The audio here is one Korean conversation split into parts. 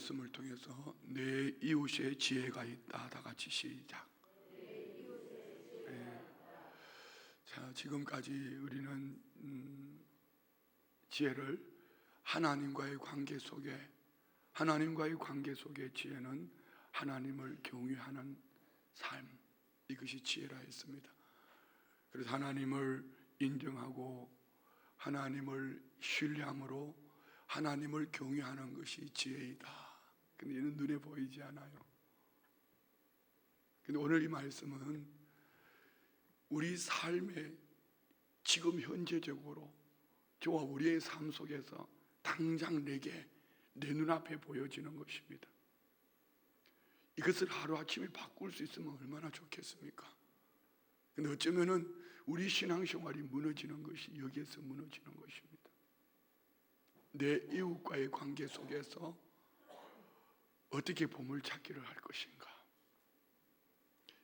말씀을 통해서 내 이웃의 지혜가 있다. 다 같이 시작. 네. 자, 지금까지 우리는 지혜를 하나님과의 관계 속에, 하나님과의 관계 속의 지혜는 하나님을 경외하는 삶, 이것이 지혜라 했습니다. 그래서 하나님을 인정하고 하나님을 신뢰함으로 하나님을 경외하는 것이 지혜이다. 근데 이는 눈에 보이지 않아요. 근데 오늘 이 말씀은 우리 삶의 지금 현재적으로 저와 우리의 삶 속에서 당장 내게 내 눈앞에 보여지는 것입니다. 이것을 하루아침에 바꿀 수 있으면 얼마나 좋겠습니까? 근데 어쩌면은 우리 신앙생활이 무너지는 것이 여기에서 무너지는 것입니다. 내 이웃과의 관계 속에서 어떻게 보물찾기를 할 것인가?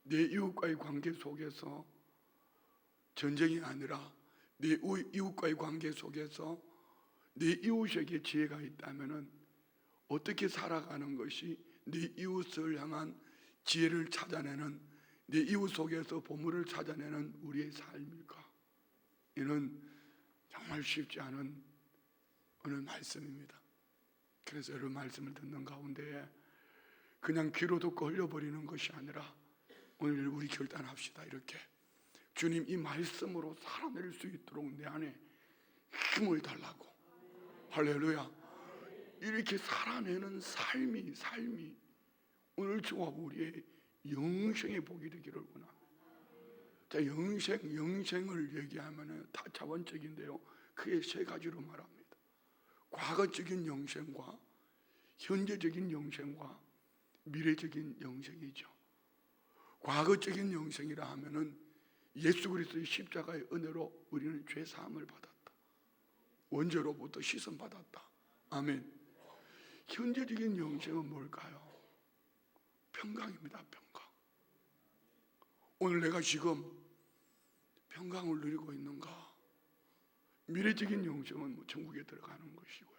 내 이웃과의 관계 속에서 전쟁이 아니라 내 이웃과의 관계 속에서 내 이웃에게 지혜가 있다면 어떻게 살아가는 것이 내 이웃을 향한 지혜를 찾아내는, 내 이웃 속에서 보물을 찾아내는 우리의 삶일까? 이는 정말 쉽지 않은 오늘 말씀입니다. 그래서 여러분 말씀을 듣는 가운데 그냥 귀로 듣고 흘려버리는 것이 아니라 오늘 우리 결단합시다. 이렇게 주님 이 말씀으로 살아낼 수 있도록 내 안에 힘을 달라고. 할렐루야. 이렇게 살아내는 삶이 오늘 저와 우리의 영생의 복이 되기를 원합니다. 자, 영생을 얘기하면 다 자원적인데요, 크게 세 가지로 말합니다. 과거적인 영생과 현재적인 영생과 미래적인 영생이죠. 과거적인 영생이라 하면은 예수 그리스도의 십자가의 은혜로 우리는 죄 사함을 받았다. 원죄로부터 씻음 받았다. 아멘. 현재적인 영생은 뭘까요? 평강입니다. 평강. 오늘 내가 지금 평강을 누리고 있는가? 미래적인 영생은 천국에 들어가는 것이고요.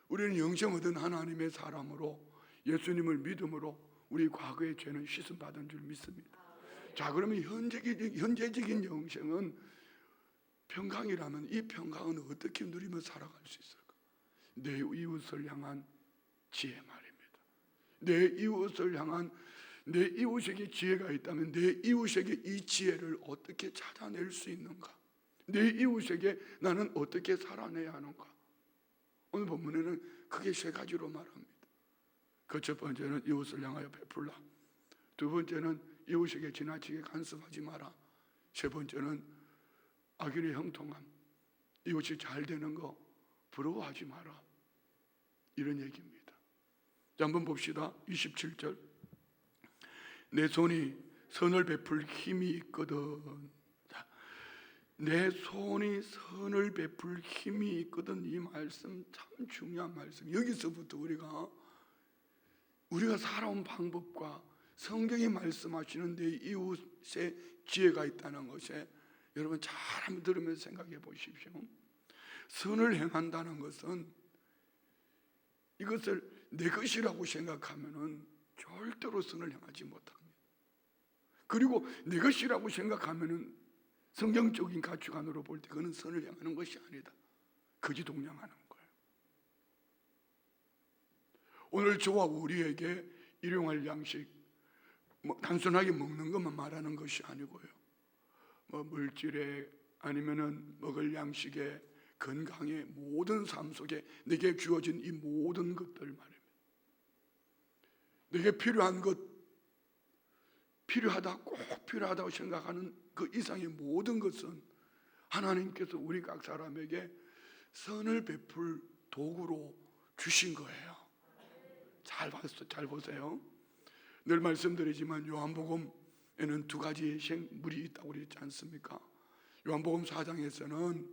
우리는 영생 얻은 하나님의 사람으로 예수님을 믿음으로 우리 과거의 죄는 씻음 받은 줄 믿습니다. 자, 그러면 현재적인 영생은 평강이라면 이 평강은 어떻게 누리며 살아갈 수 있을까? 내 이웃을 향한 지혜 말입니다. 내 이웃을 향한, 내 이웃에게 지혜가 있다면 내 이웃에게 이 지혜를 어떻게 찾아낼 수 있는가? 내 이웃에게 나는 어떻게 살아내야 하는가? 오늘 본문에는 크게 세 가지로 말합니다. 그 첫 번째는 이웃을 향하여 베풀라. 두 번째는 이웃에게 지나치게 간섭하지 마라. 세 번째는 악인의 형통함, 이웃이 잘 되는 거 부러워하지 마라. 이런 얘기입니다. 자, 한번 봅시다. 27절. 내 손이 선을 베풀 힘이 있거든. 내 손이 선을 베풀 힘이 있거든. 이 말씀 참 중요한 말씀. 여기서부터 우리가 살아온 방법과 성경이 말씀하시는 내 이웃의 지혜가 있다는 것에 여러분 잘 한번 들으면서 생각해 보십시오. 선을 행한다는 것은 이것을 내 것이라고 생각하면은 절대로 선을 행하지 못합니다. 그리고 내 것이라고 생각하면은 성경적인 가치관으로 볼 때 그는 선을 행하는 것이 아니다. 거지동량하는 거예요. 오늘 저와 우리에게 일용할 양식, 단순하게 먹는 것만 말하는 것이 아니고요, 물질에 아니면은 먹을 양식에 건강에 모든 삶 속에 내게 주어진 이 모든 것들 말입니다. 내게 필요한 것, 필요하다, 꼭 필요하다고 생각하는 그 이상의 모든 것은 하나님께서 우리 각 사람에게 선을 베풀 도구로 주신 거예요. 잘 보세요. 늘 말씀드리지만 요한복음에는 두 가지의 물이 있다고 그랬지 않습니까? 요한복음 4장에서는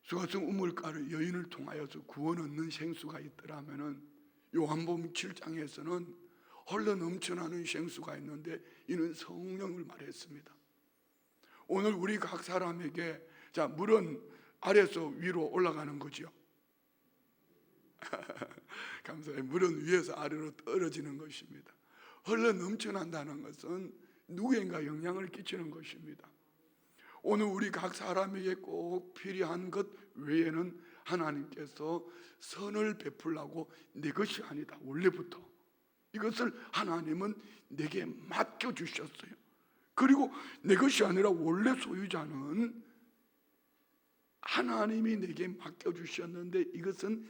수가성 우물가를 여인을 통하여서 구원 얻는 생수가 있더라면은 요한복음 7장에서는 흘러 넘쳐나는 생수가 있는데 이는 성령을 말했습니다. 오늘 우리 각 사람에게, 자, 물은 아래서 위로 올라가는 거죠. 감사해요. 물은 위에서 아래로 떨어지는 것입니다. 흘러 넘쳐난다는 것은 누구인가 영향을 끼치는 것입니다. 오늘 우리 각 사람에게 꼭 필요한 것 외에는 하나님께서 선을 베풀라고 내 것이 아니다. 원래부터 이것을 하나님은 내게 맡겨주셨어요. 그리고 내 것이 아니라 원래 소유자는 하나님이 내게 맡겨주셨는데 이것은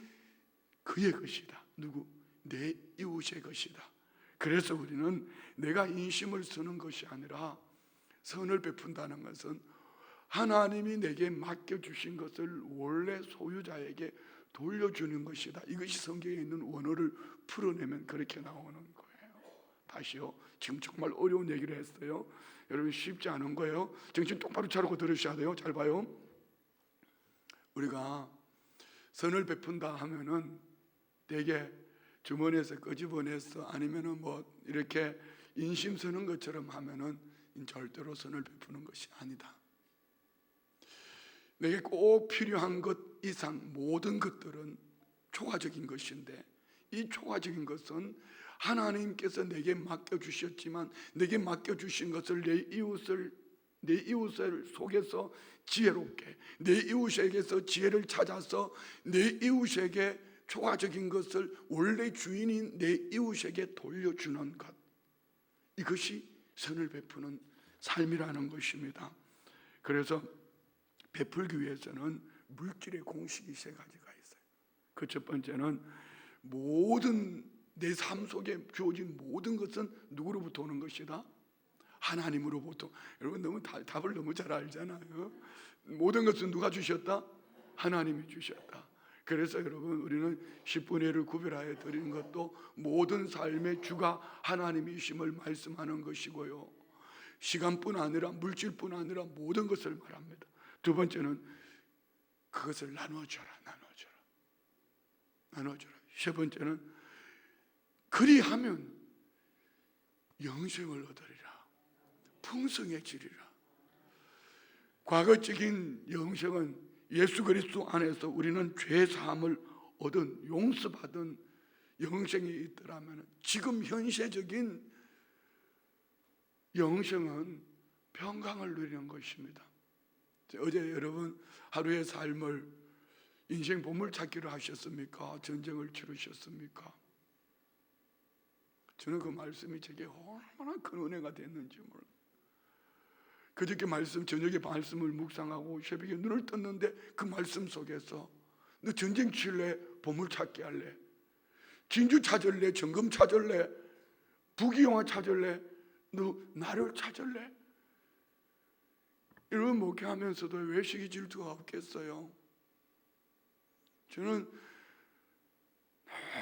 그의 것이다. 누구? 내 이웃의 것이다. 그래서 우리는 내가 인심을 쓰는 것이 아니라 선을 베푼다는 것은 하나님이 내게 맡겨주신 것을 원래 소유자에게 돌려주는 것이다. 이것이 성경에 있는 원어를 풀어내면 그렇게 나오는 거예요. 다시요. 지금 정말 어려운 얘기를 했어요. 여러분 쉽지 않은 거예요. 정신 똑바로 차리고 들으셔야 돼요. 잘 봐요. 우리가 선을 베푼다 하면은 되게 주머니에서 끄집어내서 아니면은 뭐 이렇게 인심 쓰는 것처럼 하면은 절대로 선을 베푸는 것이 아니다. 내게 꼭 필요한 것 이상 모든 것들은 초과적인 것인데 이 초과적인 것은 하나님께서 내게 맡겨주셨지만 내게 맡겨주신 것을 내 이웃을 속에서 지혜롭게 내 이웃에게서 지혜를 찾아서 내 이웃에게 초과적인 것을 원래 주인인 내 이웃에게 돌려주는 것, 이것이 선을 베푸는 삶이라는 것입니다. 그래서 베풀기 위해서는 물질의 공식이 세 가지가 있어요. 그 첫 번째는 모든 내 삶 속에 주어진 모든 것은 누구로부터 오는 것이다? 하나님으로부터. 여러분 너무 답을 너무 잘 알잖아요. 모든 것은 누가 주셨다? 하나님이 주셨다. 그래서 여러분 우리는 10분의 1을 구별하여 드리는 것도 모든 삶의 주가 하나님이심을 말씀하는 것이고요. 시간뿐 아니라 물질뿐 아니라 모든 것을 말합니다. 두 번째는 그것을 나눠줘라. 세 번째는 그리하면 영생을 얻으리라. 풍성해지리라. 과거적인 영생은 예수 그리스도 안에서 우리는 죄 사함을 얻은 용서받은 영생이 있더라면 지금 현세적인 영생은 평강을 누리는 것입니다. 어제 여러분 하루의 삶을 인생 보물찾기를 하셨습니까? 전쟁을 치르셨습니까? 저는 그 말씀이 제게 얼마나 큰 은혜가 됐는지 몰라요. 그저께 저녁에 말씀을 묵상하고 새벽에 눈을 떴는데 그 말씀 속에서 너 전쟁 칠래? 보물찾기 할래? 진주 찾을래? 정금 찾을래? 부귀영화 찾을래? 너 나를 찾을래? 이런 목회하면서도 왜 시기 질투가 없겠어요? 저는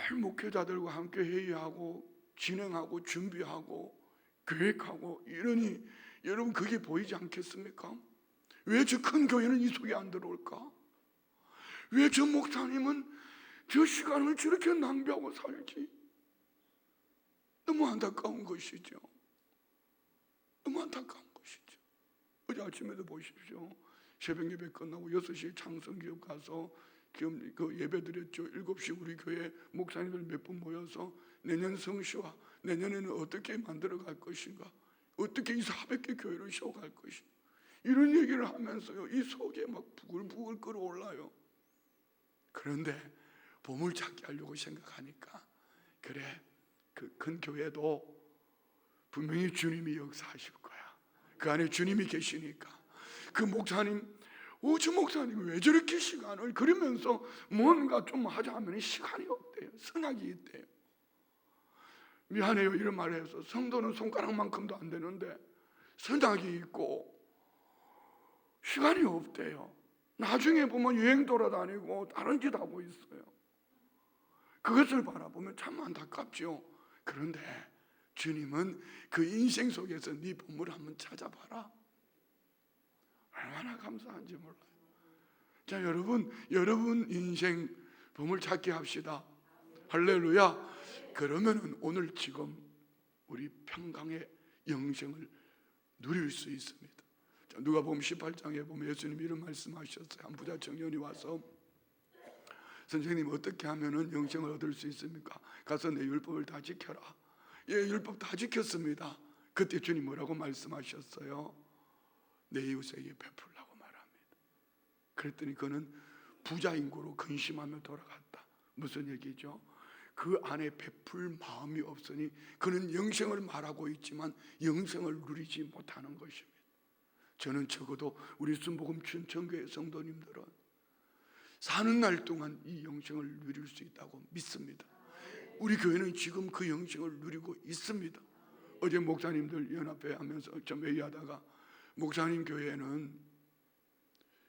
늘 목회자들과 함께 회의하고 진행하고 준비하고 계획하고 이러니 여러분 그게 보이지 않겠습니까? 왜 저 큰 교회는 이 속에 안 들어올까? 왜 저 목사님은 저 시간을 저렇게 낭비하고 살지? 너무 안타까운 것이죠. 너무 안타까운 것이죠. 어제 아침에도 보십시오. 새벽 예배 끝나고 6시에 창성기업 가서 그 예배 드렸죠. 7시 우리 교회 목사님들 몇 분 모여서 내년 성시와 내년에는 어떻게 만들어 갈 것인가, 어떻게 이 400개 교회를 세워갈 것인가, 이런 얘기를 하면서요 이 속에 막 부글부글 끓어올라요. 그런데 보물찾기 하려고 생각하니까 그래, 그 큰 교회도 분명히 주님이 역사하실 거야. 그 안에 주님이 계시니까. 그 목사님, 저 목사님 왜 저렇게 시간을, 그러면서 뭔가 좀 하자 하면 시간이 없대요. 성악이 있대요. 미안해요 이런 말을 해서. 성도는 손가락만큼도 안 되는데 선악이 있고 시간이 없대요. 나중에 보면 여행 돌아다니고 다른 짓 하고 있어요. 그것을 바라보면 참 안타깝죠. 그런데 주님은 그 인생 속에서 네 보물을 한번 찾아봐라. 얼마나 감사한지 몰라요. 자, 여러분 인생 보물 찾기 합시다. 할렐루야. 그러면은 오늘 지금 우리 평강의 영생을 누릴 수 있습니다. 자, 누가복음 18장에 보면 예수님이 이런 말씀하셨어요. 한 부자 청년이 와서 선생님 어떻게 하면은 영생을 얻을 수 있습니까? 가서 내 율법을 다 지켜라. 예, 율법 다 지켰습니다. 그때 주님 뭐라고 말씀하셨어요? 내 이웃에게 베풀라고 말합니다. 그랬더니 그는 부자 인구로 근심하며 돌아갔다. 무슨 얘기죠? 그 안에 베풀 마음이 없으니 그는 영생을 말하고 있지만 영생을 누리지 못하는 것입니다. 저는 적어도 우리 순복음 춘천교회 성도님들은 사는 날 동안 이 영생을 누릴 수 있다고 믿습니다. 우리 교회는 지금 그 영생을 누리고 있습니다. 어제 목사님들 연합회 하면서 좀 회의하다가 목사님 교회는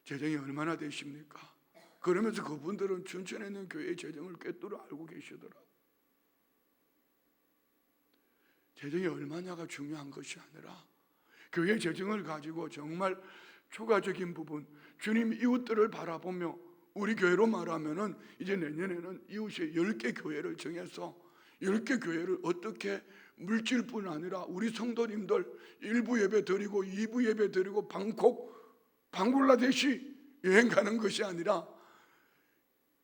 재정이 얼마나 되십니까? 그러면서 그분들은 춘천에 있는 교회의 재정을 꿰뚫어 알고 계시더라고요. 재정이 얼마냐가 중요한 것이 아니라 교회 재정을 가지고 정말 초과적인 부분, 주님 이웃들을 바라보며 우리 교회로 말하면은 이제 내년에는 이웃의 10개 교회를 정해서 10개 교회를 어떻게 물질뿐 아니라 우리 성도님들 1부 예배 드리고 2부 예배 드리고 방글라데시 여행 가는 것이 아니라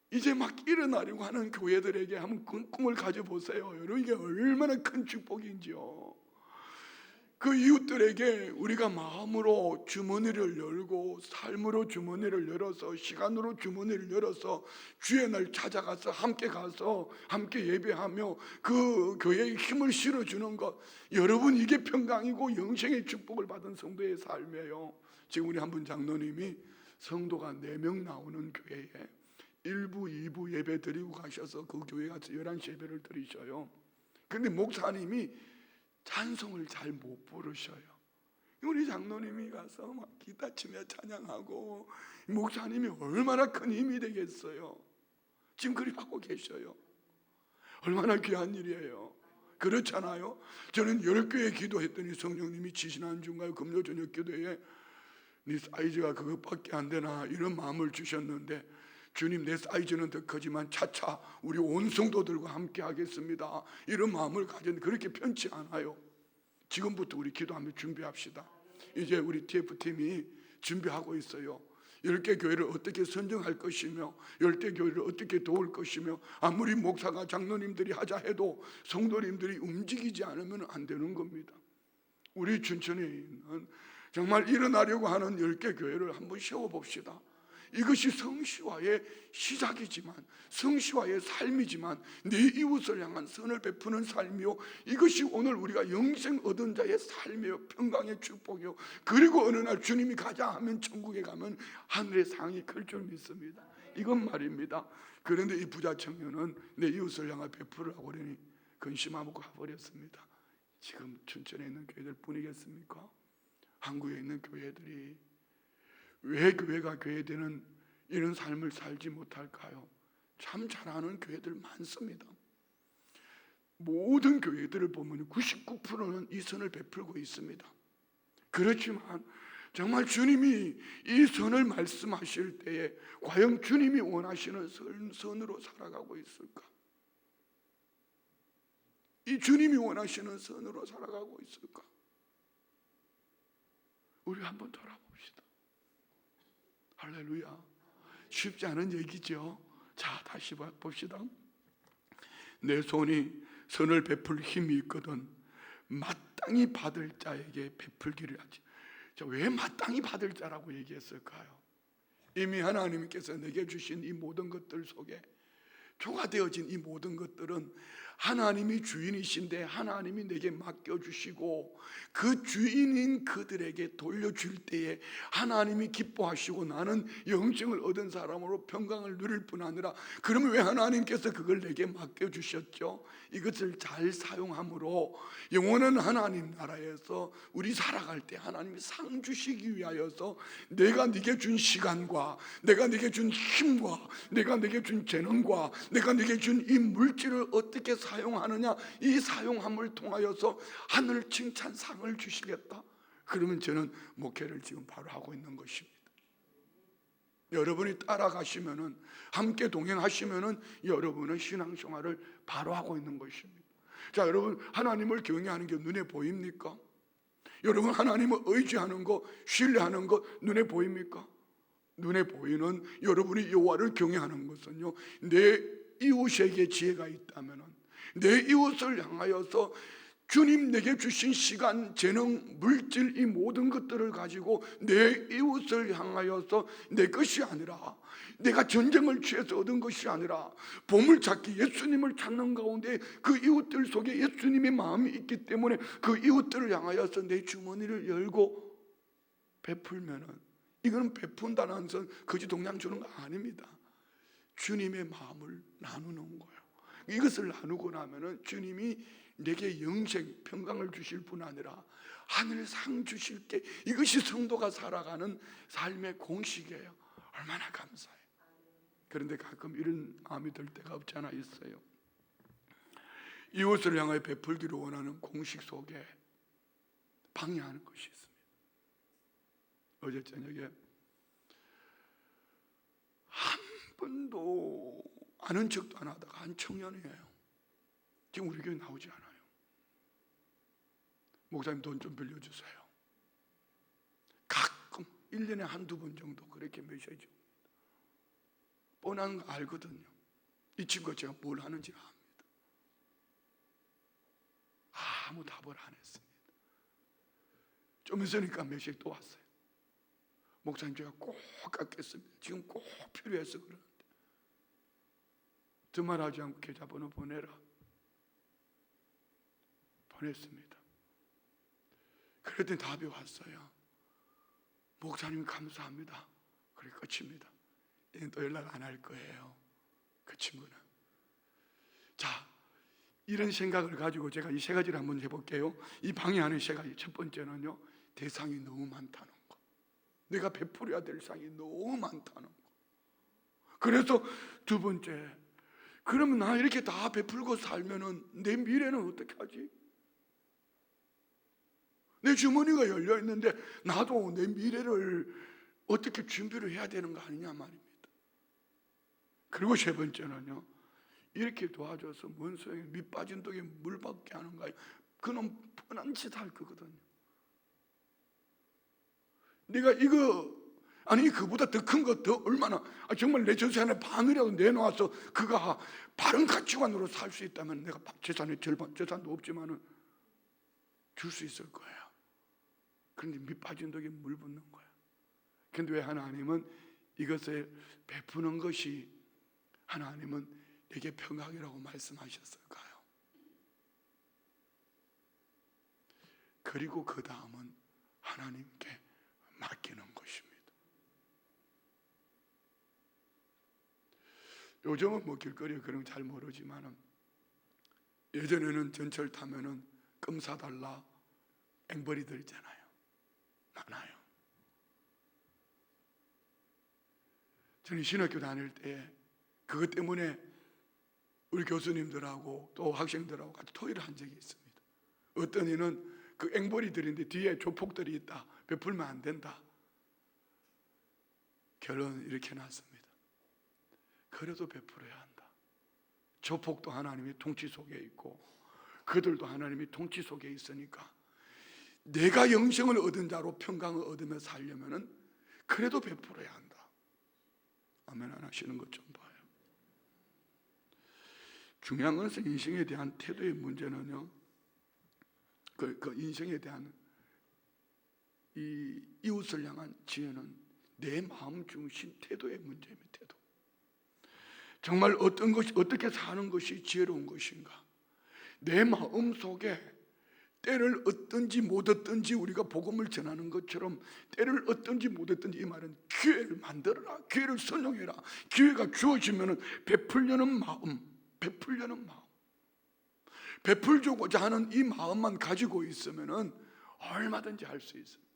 이제 막 일어나려고 하는 교회들에게 한번 꿈을 가져보세요. 여러분 이게 얼마나 큰 축복인지요. 그 이웃들에게 우리가 마음으로 주머니를 열고 삶으로 주머니를 열어서 시간으로 주머니를 열어서 주의 날 찾아가서 함께 가서 함께 예배하며 그 교회에 힘을 실어주는 것, 여러분 이게 평강이고 영생의 축복을 받은 성도의 삶이에요. 지금 우리 한 분 장로님이 성도가 4명 나오는 교회에 1부, 2부 예배 드리고 가셔서 그 교회 가서 11시 예배를 드리셔요. 그런데 목사님이 찬송을 잘 못 부르셔요. 우리 장로님이 가서 막 기타 치며 찬양하고 목사님이 얼마나 큰 힘이 되겠어요. 지금 그렇게 하고 계셔요. 얼마나 귀한 일이에요. 그렇잖아요. 저는 10교회 기도했더니 성령님이 지지난주인가요? 금요 저녁 기도에 네 사이즈가 그것밖에 안 되나 이런 마음을 주셨는데 주님 내 사이즈는 더 크지만 차차 우리 온 성도들과 함께 하겠습니다. 이런 마음을 가졌는데 그렇게 편치 않아요. 지금부터 우리 기도하며 준비합시다. 이제 우리 TF팀이 준비하고 있어요. 10개 교회를 어떻게 선정할 것이며 10개 교회를 어떻게 도울 것이며 아무리 목사가 장로님들이 하자 해도 성도님들이 움직이지 않으면 안 되는 겁니다. 우리 춘천에 있는 정말 일어나려고 하는 10개 교회를 한번 세워봅시다. 이것이 성시화의 시작이지만 성시화의 삶이지만 내 이웃을 향한 선을 베푸는 삶이요 이것이 오늘 우리가 영생 얻은 자의 삶이요 평강의 축복이요 그리고 어느 날 주님이 가자 하면 천국에 가면 하늘의 상이 클 줄 믿습니다. 이건 말입니다. 그런데 이 부자 청년은 내 이웃을 향해 베풀으라고 그러니 근심하고 가버렸습니다. 지금 춘천에 있는 교회들 뿐이겠습니까? 한국에 있는 교회들이 왜 교회가 교회되는 이런 삶을 살지 못할까요? 참 잘하는 교회들 많습니다. 모든 교회들을 보면 99%는 이 선을 베풀고 있습니다. 그렇지만 정말 주님이 이 선을 말씀하실 때에 과연 주님이 원하시는 선으로 살아가고 있을까? 이 주님이 원하시는 선으로 살아가고 있을까? 우리 한번 돌아봅시다. 할렐루야. 쉽지 않은 얘기죠. 자, 다시 봅시다. 내 손이 선을 베풀 힘이 있거든 마땅히 받을 자에게 베풀기를 하지. 자, 왜 마땅히 받을 자라고 얘기했을까요? 이미 하나님께서 내게 주신 이 모든 것들 속에 초과되어진 이 모든 것들은 하나님이 주인이신데 하나님이 내게 맡겨주시고 그 주인인 그들에게 돌려줄 때에 하나님이 기뻐하시고 나는 영생을 얻은 사람으로 평강을 누릴 뿐 아니라 그러면 왜 하나님께서 그걸 내게 맡겨주셨죠? 이것을 잘 사용함으로 영원한 하나님 나라에서 우리 살아갈 때 하나님이 상 주시기 위하여서 내가 네게 준 시간과 내가 네게 준 힘과 내가 네게 준 재능과 내가 네게 준 이 물질을 어떻게 사용하느냐 이 사용함을 통하여서 하늘 칭찬 상을 주시겠다. 그러면 저는 목회를 지금 바로 하고 있는 것입니다. 여러분이 따라가시면은 함께 동행하시면은 여러분은 신앙생활을 바로 하고 있는 것입니다. 자, 여러분 하나님을 경외하는 게 눈에 보입니까? 여러분 하나님을 의지하는 거 신뢰하는 거 눈에 보입니까? 눈에 보이는 여러분이 여호와를 경외하는 것은요, 내 이웃에게 지혜가 있다면, 내 이웃을 향하여서 주님 내게 주신 시간, 재능, 물질, 이 모든 것들을 가지고 내 이웃을 향하여서 내 것이 아니라, 내가 전쟁을 취해서 얻은 것이 아니라 보물찾기, 예수님을 찾는 가운데 그 이웃들 속에 예수님의 마음이 있기 때문에 그 이웃들을 향하여서 내 주머니를 열고 베풀면은, 이거는 베푼다는 것은 거지 동양 주는 거 아닙니다. 주님의 마음을 나누는 거예요. 이것을 나누고 나면은 주님이 내게 영생, 평강을 주실 뿐 아니라 하늘 상 주실게. 이것이 성도가 살아가는 삶의 공식이에요. 얼마나 감사해요. 그런데 가끔 이런 마음이 들 때가 없지 않아 있어요. 이웃을 향하여 베풀기를 원하는 공식 속에 방해하는 것이 있습니다. 어제 저녁에 한 번도 아는 척도 안 하다가 한 청년이에요. 지금 우리 교회 나오지 않아요. 목사님 돈 좀 빌려주세요. 가끔 1년에 한두 번 정도 그렇게 메시지 옵니다. 뻔한 거 알거든요. 이 친구가 제가 뭘 하는지 압니다. 아무 답을 안 했습니다. 좀 있으니까 메시지 또 왔어요. 목사님 제가 꼭 깎겠습니다. 지금 꼭 필요해서 그러는데 두말하지 않고 계좌번호 보내라. 보냈습니다. 그랬더니 답이 왔어요. 목사님 감사합니다. 그래 끝입니다. 얘는 또 연락 안 할 거예요. 그 친구는. 자, 이런 생각을 가지고 제가 이 세 가지를 한번 해볼게요. 이 방해하는 세 가지. 첫 번째는요, 대상이 너무 많다는 거. 내가 베풀어야 될 상이 너무 많다는 거. 그래서 두 번째, 그러면 나 이렇게 다 베풀고 살면은 내 미래는 어떻게 하지? 내 주머니가 열려 있는데 나도 내 미래를 어떻게 준비를 해야 되는 거 아니냐 말입니다. 그리고 세 번째는요, 이렇게 도와줘서 뭔 소용이, 밑 빠진 독에 물 받게 하는 거예요. 그놈 뻔한 짓 할 거거든요. 네가 이거 아니 그보다 더 큰 것 더 얼마나, 정말 내 재산의 반이라도 내놓아서 그가 바른 가치관으로 살 수 있다면 내가 재산의 절반, 재산도 없지만은 줄 수 있을 거예요. 그런데 밑 빠진 독에 물 붓는 거야. 그런데 왜 하나님은 이것을 베푸는 것이 하나님은 내게 평강이라고 말씀하셨을까요? 그리고 그 다음은 하나님께 맡기는 것입니다. 요즘은 뭐 길거리에 그런 거 잘 모르지만은 예전에는 전철 타면은 껌 사달라 앵벌이들 있잖아요. 많아요. 저는 신학교 다닐 때 그것 때문에 우리 교수님들하고 또 학생들하고 같이 토의를 한 적이 있습니다. 어떤 이는 그 앵벌이들인데 뒤에 조폭들이 있다, 베풀면 안 된다. 결론 이렇게 났습니다. 그래도 베풀어야 한다. 조폭도 하나님의 통치 속에 있고 그들도 하나님의 통치 속에 있으니까 내가 영생을 얻은 자로 평강을 얻으며 살려면은 그래도 베풀어야 한다. 아멘 안 하시는 것 좀 봐요. 중요한 것은 인생에 대한 태도의 문제는요, 그 인생에 대한 이 이웃을 향한 지혜는 내 마음 중심 태도의 문제입니다. 태도. 정말 어떤 것이, 어떻게 사는 것이 지혜로운 것인가? 내 마음 속에 때를 얻든지 못 얻든지, 우리가 복음을 전하는 것처럼 때를 얻든지 못 얻든지, 이 말은 기회를 만들어라, 기회를 선용해라. 기회가 주어지면 베풀려는 마음, 베풀려는 마음, 베풀고자 하는 이 마음만 가지고 있으면 얼마든지 할 수 있습니다.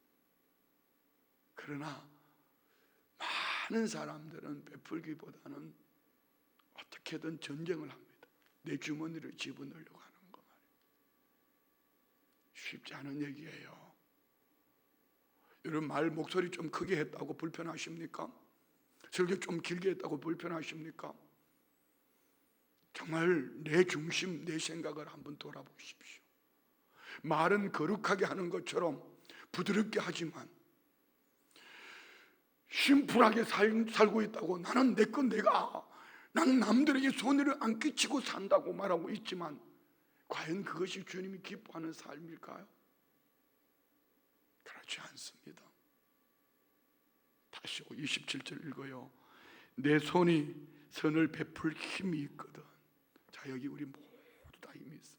그러나 많은 사람들은 베풀기보다는 어떻게든 전쟁을 합니다. 내 주머니를 집어넣으려고 하는 거 말이에요. 쉽지 않은 얘기예요. 여러분, 말 목소리 좀 크게 했다고 불편하십니까? 설교 좀 길게 했다고 불편하십니까? 정말 내 중심, 내 생각을 한번 돌아보십시오. 말은 거룩하게 하는 것처럼 부드럽게 하지만 심플하게 살고 있다고 나는 내 건 나는 남들에게 손해를 안 끼치고 산다고 말하고 있지만 과연 그것이 주님이 기뻐하는 삶일까요? 그렇지 않습니다. 다시 27절 읽어요. 내 손이 선을 베풀 힘이 있거든. 자, 여기 우리 모두 다 힘이 있어.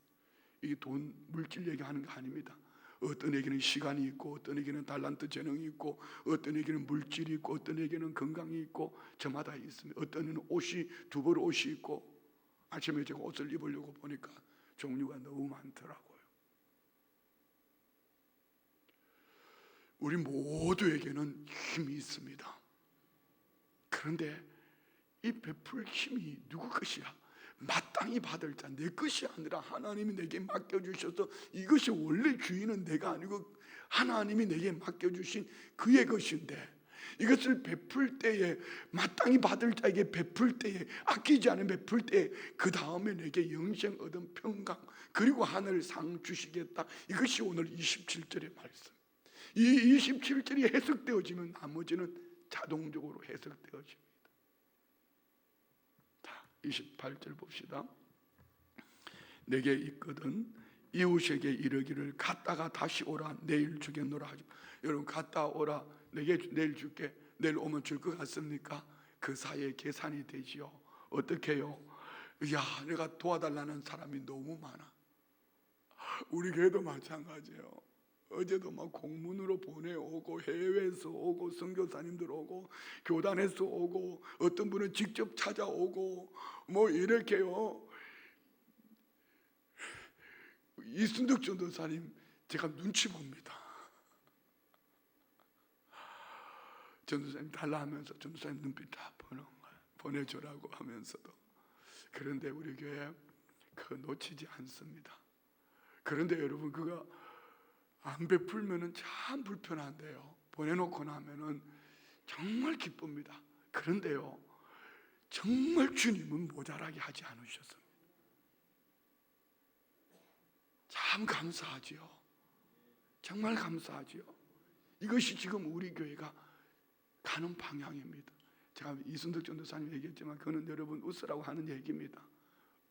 이게 돈, 물질 얘기하는 거 아닙니다. 어떤 에게는 시간이 있고, 어떤 에게는 달란트 재능이 있고, 어떤 에게는 물질이 있고, 어떤 에게는 건강이 있고, 저마다 있습니다. 어떤 에는 옷이 두 벌 옷이 있고, 아침에 제가 옷을 입으려고 보니까 종류가 너무 많더라고요. 우리 모두에게는 힘이 있습니다. 그런데 이 베풀 힘이 누구 것이야? 마땅히 받을 자, 내 것이 아니라 하나님이 내게 맡겨주셔서, 이것이 원래 주인은 내가 아니고 하나님이 내게 맡겨주신 그의 것인데, 이것을 베풀 때에, 마땅히 받을 자에게 베풀 때에, 아끼지 않은 베풀 때에, 그 다음에 내게 영생 얻은 평강 그리고 하늘 상 주시겠다. 이것이 오늘 27절의 말씀. 이 27절이 해석되어지면 나머지는 자동적으로 해석되어집니다. 28절 봅시다. 내게 있거든 이웃에게 이르기를 갔다가 다시 오라 내일 주겠노라 하지. 여러분, 갔다 오라, 내게 내일 줄게, 내일 오면 줄 것 같습니까? 그 사이에 계산이 되지요. 어떻게 해요? 야, 내가 도와달라는 사람이 너무 많아. 우리 교회도 마찬가지예요. 어제도 막 공문으로 보내오고, 해외에서 오고, 선교사님들 오고, 교단에서 오고, 어떤 분은 직접 찾아오고, 뭐 이렇게요. 이순덕 전도사님 제가 눈치 봅니다. 전도사님 달라 하면서 전도사님 눈빛 다 보는 거예요. 보내주라고 하면서도. 그런데 우리 교회 그거 놓치지 않습니다. 그런데 여러분, 그거 안 베풀면은 참 불편한데요, 보내놓고 나면은 정말 기쁩니다. 그런데요, 정말 주님은 모자라게 하지 않으셨습니다. 참 감사하지요. 정말 감사하지요. 이것이 지금 우리 교회가 가는 방향입니다. 제가 이순덕 전도사님 얘기했지만 그는 여러분 웃으라고 하는 얘기입니다.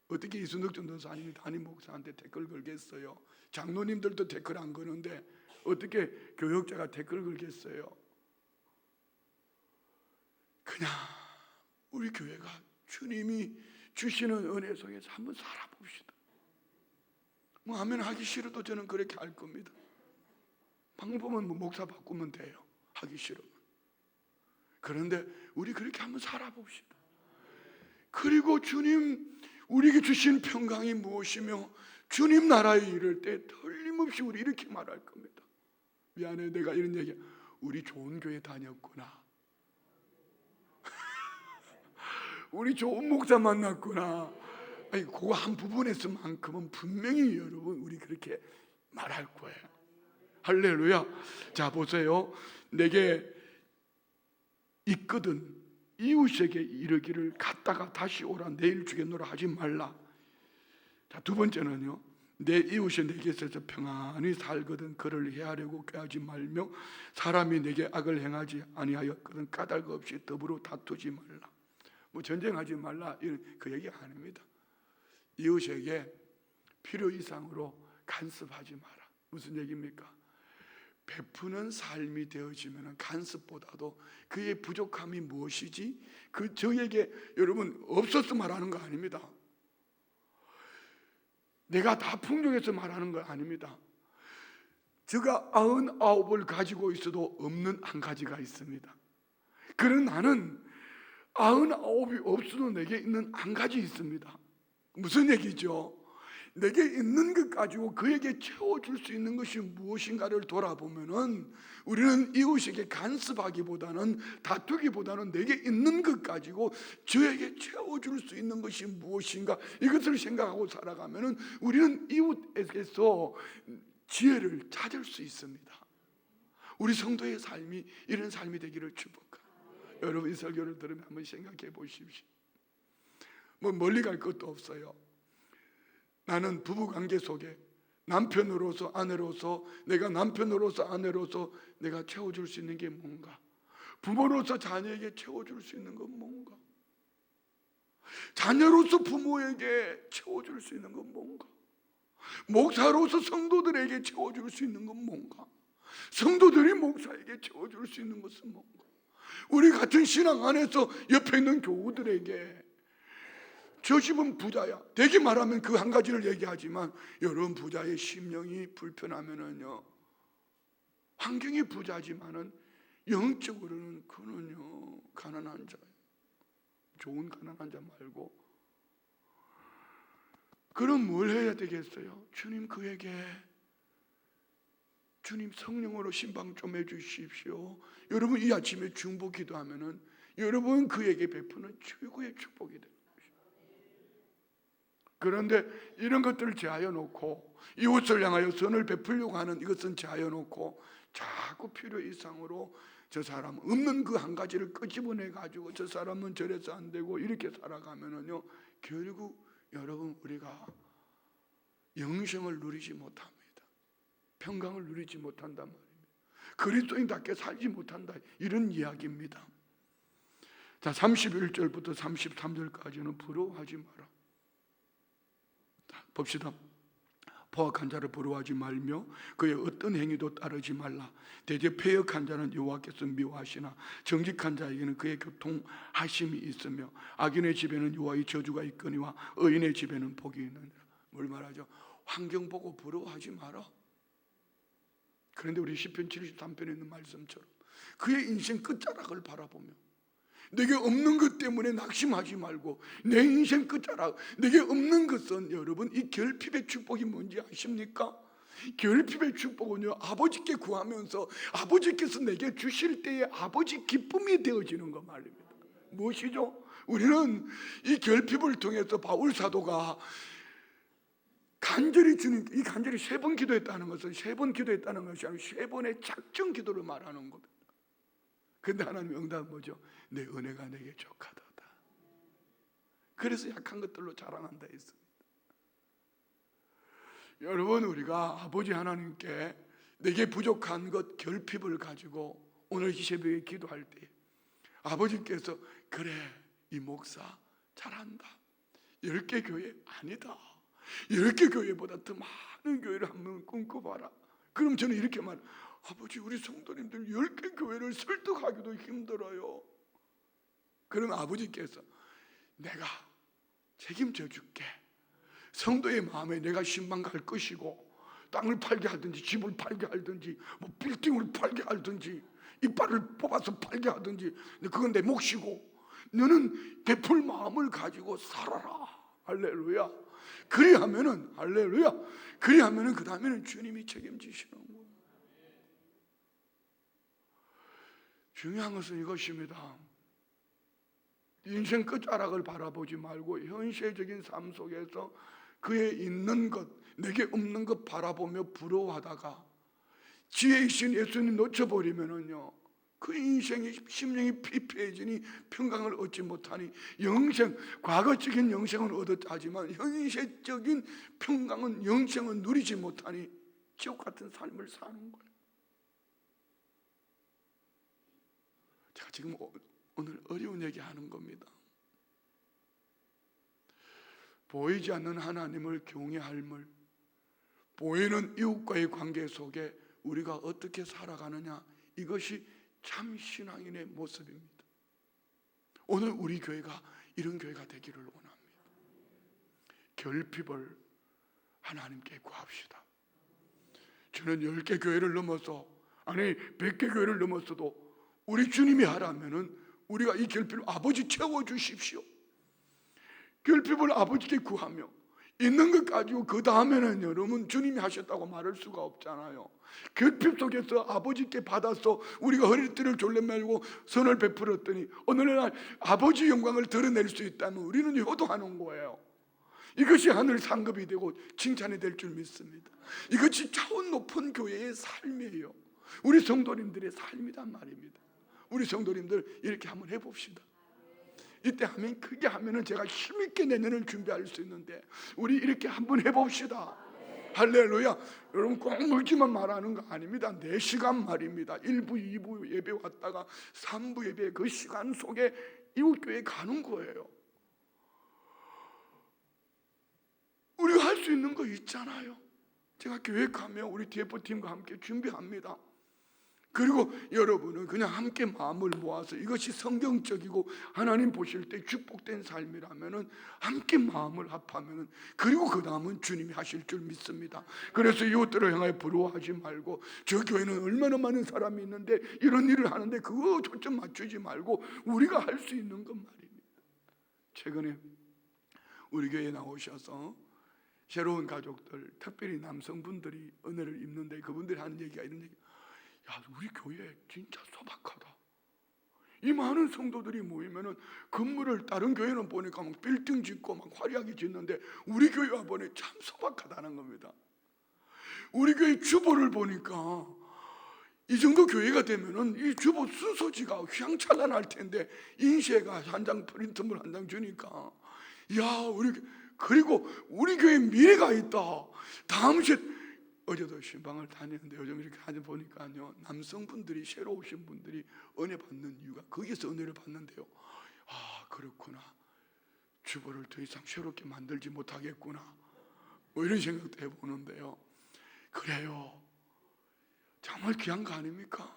어떻게 이순덕 전도사님이 담임 목사한테 댓글 걸겠어요? 장로님들도 댓글 안 거는데 어떻게 교역자가 댓글 걸겠어요? 그냥 우리 교회가 주님이 주시는 은혜 속에서 한번 살아봅시다. 뭐 하면 하기 싫어도 저는 그렇게 할 겁니다. 방법은 뭐 목사 바꾸면 돼요, 하기 싫으면. 그런데 우리 그렇게 한번 살아봅시다. 그리고 주님 우리에게 주신 평강이 무엇이며 주님 나라에 이를 때 틀림없이 우리 이렇게 말할 겁니다. 미안해, 내가 이런 얘기, 우리 좋은 교회 다녔구나. 우리 좋은 목사 만났구나. 아니, 그거 한 부분에서만큼은 분명히 여러분 우리 그렇게 말할 거예요. 할렐루야. 자, 보세요. 내게 있거든 이웃에게 이르기를 갔다가 다시 오라 내일 주겠노라 하지 말라. 자, 두 번째는요, 내 이웃이 내게 있어서 평안히 살거든 그를 해하려고 꾀하지 말며 사람이 내게 악을 행하지 아니하였거든 까닭 없이 더불어 다투지 말라. 뭐 전쟁하지 말라 이런 그 얘기 아닙니다. 이웃에게 필요 이상으로 간섭하지 마라. 무슨 얘기입니까? 베푸는 삶이 되어지면 간섭보다도 그의 부족함이 무엇이지? 그 저에게 여러분 없어서 말하는 거 아닙니다. 내가 다 풍족해서 말하는 거 아닙니다. 저가 99을 가지고 있어도 없는 한 가지가 있습니다. 그런 나는 99이 없어도 내게 있는 한 가지 있습니다. 무슨 얘기죠? 내게 있는 것 가지고 그에게 채워줄 수 있는 것이 무엇인가를 돌아보면은 우리는 이웃에게 간섭하기보다는 다투기보다는 내게 있는 것 가지고 저에게 채워줄 수 있는 것이 무엇인가 이것을 생각하고 살아가면은 우리는 이웃에게서 지혜를 찾을 수 있습니다. 우리 성도의 삶이 이런 삶이 되기를 축복합니다. 여러분 이 설교를 들으면 한번 생각해 보십시오. 뭐 멀리 갈 것도 없어요. 나는 부부관계 속에 남편으로서 아내로서 내가 남편으로서 아내로서 내가 채워줄 수 있는 게 뭔가? 부모로서 자녀에게 채워줄 수 있는 건 뭔가? 자녀로서 부모에게 채워줄 수 있는 건 뭔가? 목사로서 성도들에게 채워줄 수 있는 건 뭔가? 성도들이 목사에게 채워줄 수 있는 것은 뭔가? 우리 같은 신앙 안에서 옆에 있는 교우들에게 저 집은 부자야, 되게 말하면 그 한 가지를 얘기하지만 여러분 부자의 심령이 불편하면은요, 환경이 부자지만은 영적으로는 그는요 가난한 자예요. 좋은 가난한 자 말고. 그럼 뭘 해야 되겠어요? 주님 그에게 주님 성령으로 신방 좀 해주십시오. 여러분 이 아침에 중보 기도하면은 여러분 그에게 베푸는 최고의 축복이 됩니다. 그런데 이런 것들을 제하여 놓고 이웃을 향하여 선을 베풀려고 하는 이것은 제하여 놓고 자꾸 필요 이상으로 저 사람 없는 그 한 가지를 끄집어내 가지고 저 사람은 저래서 안 되고 이렇게 살아가면은요 결국 여러분 우리가 영생을 누리지 못합니다. 평강을 누리지 못한단 말입니다. 그리스도인답게 살지 못한다, 이런 이야기입니다. 자, 31절부터 33절까지는 부러워하지 마라. 자, 봅시다. 포악한 자를 부러워하지 말며 그의 어떤 행위도 따르지 말라. 대제 패역한 자는 여호와께서 미워하시나 정직한 자에게는 그의 교통하심이 있으며 악인의 집에는 여호와의 저주가 있거니와 의인의 집에는 복이 있느니라. 뭘 말하죠? 환경 보고 부러워하지 마라. 그런데 우리 시편 73편에 있는 말씀처럼 그의 인생 끝자락을 바라보며 내게 없는 것 때문에 낙심하지 말고 내 인생 끝자락, 내게 없는 것은 여러분 이 결핍의 축복이 뭔지 아십니까? 결핍의 축복은요 아버지께 구하면서 아버지께서 내게 주실 때에 아버지 기쁨이 되어지는 것 말입니다. 무엇이죠? 우리는 이 결핍을 통해서 바울 사도가 간절히 주님, 이 간절히 3번 기도했다는 것은 3번 기도했다는 것이 아니라 3번의 작정 기도를 말하는 겁니다. 근데 하나님 응답은 뭐죠? 내 은혜가 내게 족하도다. 그래서 약한 것들로 자랑한다 했습니다. 여러분 우리가 아버지 하나님께 내게 부족한 것 결핍을 가지고 오늘 이 새벽에 기도할 때 아버지께서 그래 이 목사 잘한다, 10개 교회 아니다, 10개 교회보다 더 많은 교회를 한번 꿈꿔봐라. 그럼 저는 이렇게 말해요. 아버지 우리 성도님들 10개 교회를 설득하기도 힘들어요. 그럼 아버지께서 내가 책임져 줄게. 성도의 마음에 내가 신방 갈 것이고 땅을 팔게 하든지 집을 팔게 하든지 뭐 빌딩을 팔게 하든지 이빨을 뽑아서 팔게 하든지 그건 내 몫이고 너는 베풀 마음을 가지고 살아라. 할렐루야. 그리하면은 할렐루야. 그리하면은 그 다음에는 주님이 책임지시는 거예요. 중요한 것은 이것입니다. 인생 끝자락을 바라보지 말고 현실적인 삶 속에서 그의 있는 것, 내게 없는 것 바라보며 부러워하다가 지혜이신 예수님 놓쳐버리면은요 그 인생이 심령이 피폐해지니 평강을 얻지 못하니 영생, 과거적인 영생은 얻었다지만 현실적인 평강은 영생은 누리지 못하니 지옥 같은 삶을 사는 거예요. 제가 지금 오늘 어려운 얘기 하는 겁니다. 보이지 않는 하나님을 경외할물, 보이는 이웃과의 관계 속에 우리가 어떻게 살아가느냐, 이것이 참 신앙인의 모습입니다. 오늘 우리 교회가 이런 교회가 되기를 원합니다. 결핍을 하나님께 구합시다. 저는 10개 교회를 넘어서, 아니 100개 교회를 넘어서도 우리 주님이 하라면은 우리가 이 결핍을 아버지 채워주십시오. 결핍을 아버지께 구하며 있는 것 가지고 그 다음에는 여러분 주님이 하셨다고 말할 수가 없잖아요. 결핍 속에서 아버지께 받아서 우리가 허리띠를 졸라매고 선을 베풀었더니 어느 날 아버지 영광을 드러낼 수 있다면 우리는 효도하는 거예요. 이것이 하늘 상급이 되고 칭찬이 될 줄 믿습니다. 이것이 차원 높은 교회의 삶이에요. 우리 성도님들의 삶이란 말입니다. 우리 성도님들 이렇게 한번 해봅시다. 이때 하면 크게 하면은 제가 힘있게 내년을 준비할 수 있는데 우리 이렇게 한번 해봅시다. 할렐루야. 여러분 꼭 물기만 말하는 거 아닙니다. 4시간 말입니다. 1부 2부 예배 왔다가 3부 예배, 그 시간 속에 이웃교회 가는 거예요. 우리가 할 수 있는 거 있잖아요. 제가 교회 가면 우리 DF팀과 함께 준비합니다. 그리고 여러분은 그냥 함께 마음을 모아서 이것이 성경적이고 하나님 보실 때 축복된 삶이라면은 함께 마음을 합하면은, 그리고 그 다음은 주님이 하실 줄 믿습니다. 그래서 이웃들을 향하여 부러워하지 말고, 저 교회는 얼마나 많은 사람이 있는데 이런 일을 하는데 그거 초점 맞추지 말고 우리가 할 수 있는 것 말입니다. 최근에 우리 교회에 나오셔서 새로운 가족들, 특별히 남성분들이 은혜를 입는데 그분들이 하는 얘기가 이런 얘기: 야, 우리 교회 진짜 소박하다. 이 많은 성도들이 모이면은 건물을 다른 교회는 보니까 막 빌딩 짓고 막 화려하게 짓는데 우리 교회 와 보니 참 소박하다는 겁니다. 우리 교회 주보를 보니까 이 정도 교회가 되면은 이 주보 순서지가 휘황찬란할 텐데 인쇄가 한 장, 프린트물 한 장 주니까, 야, 그리고 우리 교회 미래가 있다. 다음 주 어제도 신방을 다녔는데 요즘 이렇게 하다 보니까요, 남성분들이 새로 오신 분들이 은혜 받는 이유가 거기서 은혜를 받는데요. 아, 그렇구나. 주보를 더 이상 새롭게 만들지 못하겠구나. 뭐 이런 생각도 해보는데요. 그래요. 정말 귀한 거 아닙니까?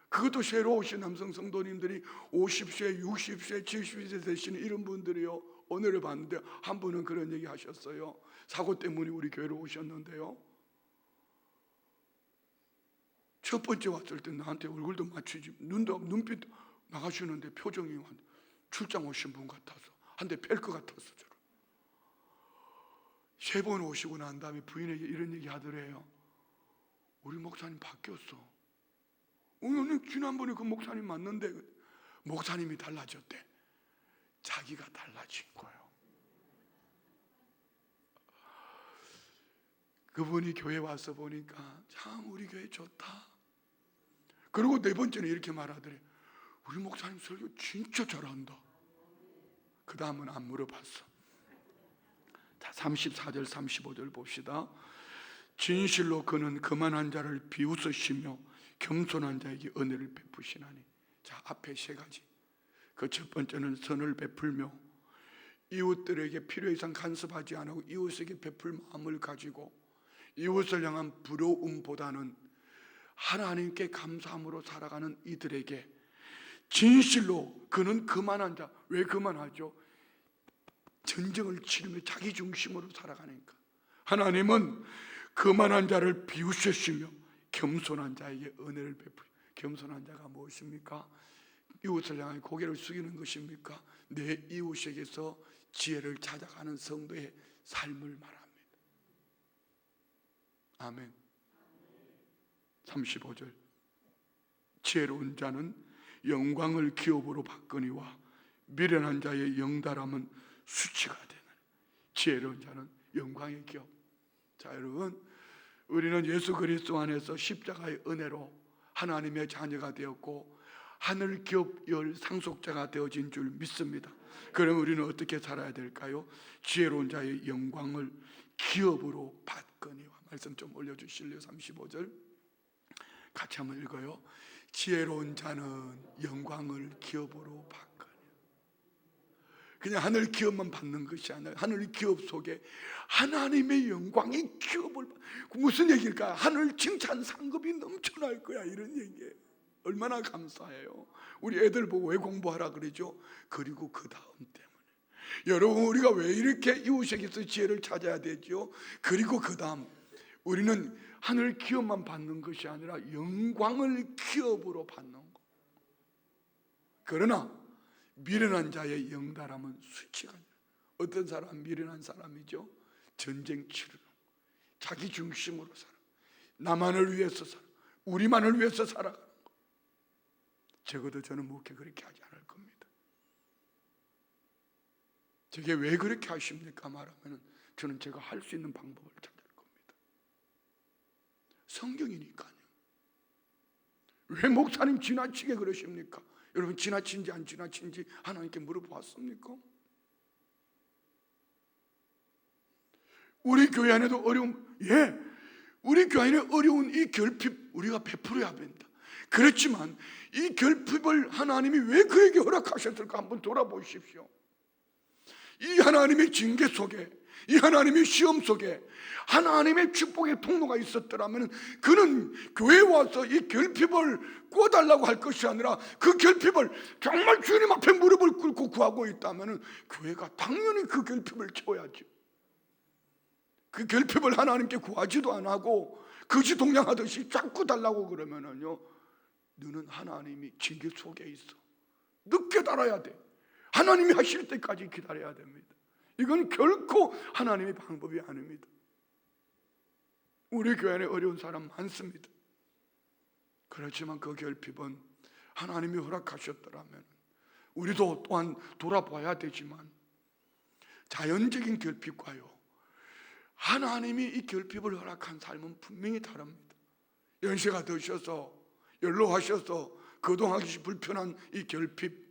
그것도 새로 오신 남성 성도님들이 50세, 60세, 70세 되시는 이런 분들이요, 은혜를 받는데, 한 분은 그런 얘기 하셨어요. 사고 때문에 우리 교회로 오셨는데요, 첫 번째 왔을 때 나한테 얼굴도 맞추지, 눈빛 나가시는데 표정이 출장 오신 분 같아서 한 대 팰 것 같았어. 저를. 3번 오시고 난 다음에 부인에게 이런 얘기 하더래요. 우리 목사님 바뀌었어. 오늘 지난번에 그 목사님 맞는데 목사님이 달라졌대. 자기가 달라진 거예요. 그분이 교회 와서 보니까 참 우리 교회 좋다. 그리고 4번째는 이렇게 말하더래. 우리 목사님 설교 진짜 잘한다. 그 다음은 안 물어봤어. 자, 34절 35절 봅시다. 진실로 그는 거만한 자를 비웃으시며 겸손한 자에게 은혜를 베푸시나니. 자, 앞에 3가지. 그 첫 번째는 선을 베풀며 이웃들에게 필요 이상 간섭하지 않고 이웃에게 베풀 마음을 가지고 이웃을 향한 부러움보다는 하나님께 감사함으로 살아가는 이들에게 진실로 그는 거만한 자. 왜 거만하죠? 전쟁을 치르며 자기 중심으로 살아가니까. 하나님은 거만한 자를 비웃으시며 겸손한 자에게 은혜를 베푸시. 겸손한 자가 무엇입니까? 이웃을 향해 고개를 숙이는 것입니까? 내 이웃에게서 지혜를 찾아가는 성도의 삶을 말합니다. 아멘. 35절. 지혜로운 자는 영광을 기업으로 받거니와 미련한 자의 영달함은 수치가 되는. 지혜로운 자는 영광의 기업. 자, 여러분, 우리는 예수 그리스도 안에서 십자가의 은혜로 하나님의 자녀가 되었고 하늘 기업 열 상속자가 되어진 줄 믿습니다. 그럼 우리는 어떻게 살아야 될까요? 지혜로운 자의 영광을 기업으로 받거니와. 말씀 좀 올려주실래요? 35절 같이 한번 읽어요. 지혜로운 자는 영광을 기업으로 받거니. 그냥 하늘 기업만 받는 것이 아니라 하늘 기업 속에 하나님의 영광의 기업을. 무슨 얘기일까? 하늘 칭찬 상급이 넘쳐날 거야, 이런 얘기예요. 얼마나 감사해요. 우리 애들 보고 왜 공부하라 그러죠? 그리고 그 다음 때문에. 여러분, 우리가 왜 이렇게 이웃에게서 지혜를 찾아야 되죠? 그리고 그 다음, 우리는 하늘 기업만 받는 것이 아니라 영광을 기업으로 받는 것. 그러나 미련한 자의 영달함은 수치가 아니라. 어떤 사람 미련한 사람이죠? 전쟁 치르는, 자기 중심으로 살아, 나만을 위해서 살아, 우리만을 위해서 살아가는 거. 적어도 저는 목회 그렇게 하지 않을 겁니다. 저게 왜 그렇게 하십니까? 말하면 저는 제가 할 수 있는 방법을 찾을 겁니다. 성경이니까요. 왜 목사님 지나치게 그러십니까? 여러분, 지나친지 안 지나친지 하나님께 물어봤습니까? 우리 교회 안에도 우리 교회 안에 어려운 이 결핍 우리가 베풀어야 합니다. 그렇지만 이 결핍을 하나님이 왜 그에게 허락하셨을까 한번 돌아보십시오. 이 하나님의 징계 속에, 이 하나님의 시험 속에 하나님의 축복의 통로가 있었더라면 그는 교회에 와서 이 결핍을 꿔달라고 할 것이 아니라 그 결핍을 정말 주님 앞에 무릎을 꿇고 구하고 있다면 교회가 당연히 그 결핍을 채워야죠. 그 결핍을 하나님께 구하지도 안 하고 거지동냥하듯이 자꾸 달라고 그러면은요, 너는 하나님이 징계 속에 있어. 늦게 달아야 돼. 하나님이 하실 때까지 기다려야 됩니다. 이건 결코 하나님의 방법이 아닙니다. 우리 교회 안에 어려운 사람 많습니다. 그렇지만 그 결핍은 하나님이 허락하셨더라면 우리도 또한 돌아봐야 되지만 자연적인 결핍과요, 하나님이 이 결핍을 허락한 삶은 분명히 다릅니다. 연세가 드셔서 연로하셔서 거동하기 불편한 이 결핍,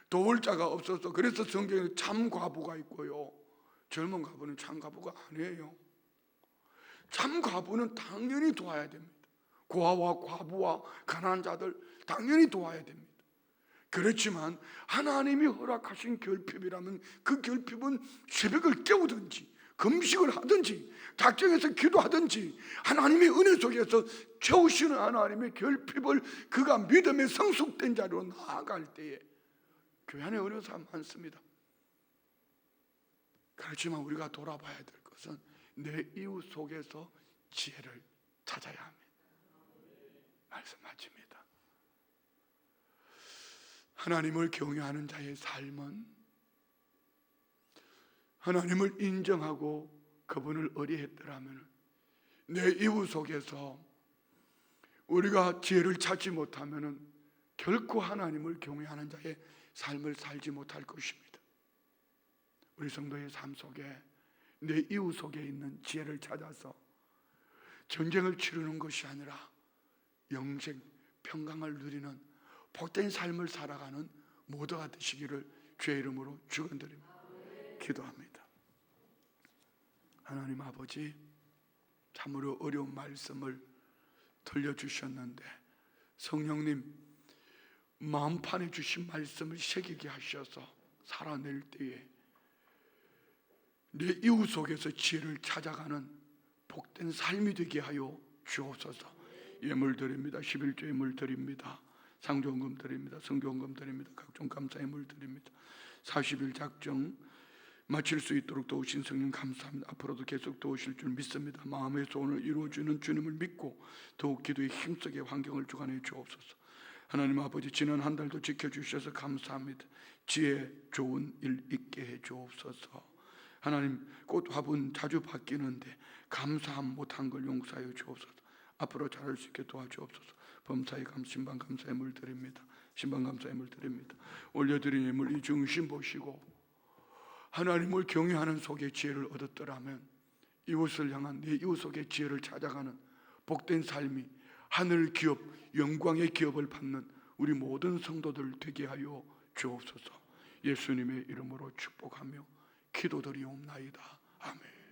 도울 자가 없어서 그래서 성경에 참 과부가 있고요, 젊은 과부는 참 과부가 아니에요. 참 과부는 당연히 도와야 됩니다. 고아와 과부와 가난한 자들 당연히 도와야 됩니다. 그렇지만 하나님이 허락하신 결핍이라면 그 결핍은 새벽을 깨우든지 금식을 하든지 작정해서 기도하든지 하나님의 은혜 속에서 채우시는 하나님의 결핍을 그가 믿음에 성숙된 자로 나아갈 때에 교회 안에 어려운 사람 많습니다. 그렇지만 우리가 돌아봐야 될 것은 내 이웃 속에서 지혜를 찾아야 합니다. 말씀 맞습니다. 하나님을 경외하는 자의 삶은 하나님을 인정하고 그분을 의뢰했더라면 내 이웃 속에서 우리가 지혜를 찾지 못하면 결코 하나님을 경외하는 자의 삶을 살지 못할 것입니다. 우리 성도의 삶 속에 내 이웃 속에 있는 지혜를 찾아서 전쟁을 치르는 것이 아니라 영생 평강을 누리는 복된 삶을 살아가는 모두가 되시기를 주의 이름으로 축원드립니다. 기도합니다. 하나님 아버지, 참으로 어려운 말씀을 들려주셨는데 성령님 마음판에 주신 말씀을 새기게 하셔서 살아낼 때에 내 이웃 속에서 지혜를 찾아가는 복된 삶이 되게 하여 주옵소서. 예물 드립니다. 11조 예물 드립니다. 상조헌금 드립니다. 성교헌금 드립니다. 각종 감사 예물 드립니다. 40일 작정 마칠 수 있도록 도우신 성령 감사합니다. 앞으로도 계속 도우실 줄 믿습니다. 마음의 소원을 이루어주는 주님을 믿고 더욱 기도에 힘쓰게 환경을 주관해 주옵소서. 하나님 아버지, 지난 한 달도 지켜주셔서 감사합니다. 지혜 좋은 일 있게 해 주옵소서. 하나님, 꽃 화분 자주 바뀌는데 감사함 못한 걸 용서하여 주옵소서. 앞으로 잘할 수 있게 도와주옵소서. 범사에 신방 감사 예물 드립니다. 신방 감사 예물 드립니다. 올려드린 예물 이 중심 보시고 하나님을 경외하는 속에 지혜를 얻었더라면 이웃을 향한 내 이웃 속에 지혜를 찾아가는 복된 삶이 하늘 기업, 영광의 기업을 받는 우리 모든 성도들 되게 하여 주옵소서. 예수님의 이름으로 축복하며 기도드리옵나이다. 아멘.